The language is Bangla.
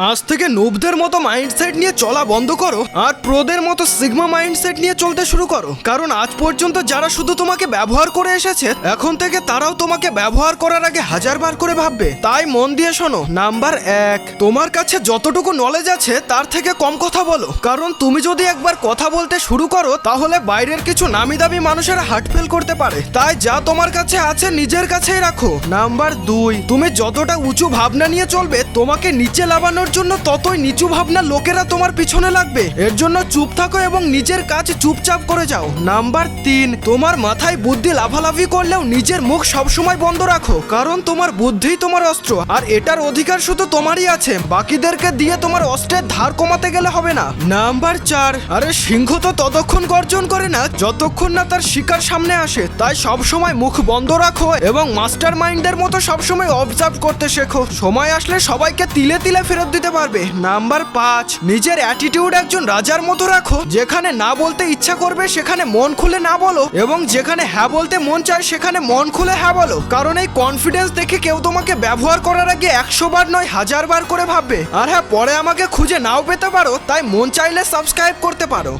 আজ থেকে নুবদের মতো মাইন্ডসেট নিয়ে চলা বন্ধ করো আর প্রোদের মতো সিগমা মাইন্ডসেট নিয়ে চলতে শুরু করো। কারণ আজ পর্যন্ত যারা শুধু তোমাকে ব্যবহার করে এসেছে, এখন থেকে তারাও তোমাকে ব্যবহার করার আগে 1000 বার করে ভাববে। তাই মন দিয়ে শোনো। নাম্বার 1, তোমার কাছে যতটুকু নলেজ আছে তার থেকে কম কথা বলো। কারণ তুমি যদি একবার কথা বলতে শুরু করো তাহলে বাইরের কিছু নামি দামি মানুষেরা হার্ট ফেল করতে পারে। তাই যা তোমার কাছে আছে নিজের কাছেই রাখো। নাম্বার 2, তুমি যতটা উঁচু ভাবনা নিয়ে চলবে, তোমাকে নিচে লাভানোর জন্য ততই নিচু ভাবনা লোকেরা তোমার পিছনে লাগবে। এর জন্য চুপ থাকো এবং নিজের কাজ চুপচাপ করে যাও। নাম্বার 3, তোমার মাথায় বুদ্ধি লাফালাফি করলেও নিজের মুখ সবসময় বন্ধ রাখো। কারণ তোমার বুদ্ধিই তোমার অস্ত্র, আর এটার অধিকার শুধু তোমারই আছে। বাকিদেরকে দিয়ে তোমার অস্ত্রের ধার কমাতে গেলে হবে না। নাম্বার 4, আরে সিংহ তো ততক্ষণ গর্জন করে না যতক্ষণ না তার শিকার সামনে আসে। তাই সবসময় মুখ বন্ধ রাখো এবং মাস্টার মাইন্ডের মতো সবসময় অবজার্ভ করতে শেখো। সময় আসলে সবাইকে তিলে তিলে ফেরত দিতে পারবে। নাম্বার 5, নিজের অ্যাটিটিউড একজন রাজার মতো রাখো। যেখানে না বলতে ইচ্ছা করবে সেখানে মন খুলে না বলো, এবং যেখানে হ্যাঁ বলতে মন চায় সেখানে মন খুলে হ্যাঁ বলো। কারণ এই কনফিডেন্স দেখে কেউ তোমাকে ব্যবহার করার আগে 100 বার নয় 1000 বার করে ভাববে। আর হ্যাঁ, পরে আমাকে খুঁজে নাও পেতে পারো, তাই মন চাইলে সাবস্ক্রাইব করতে পারো।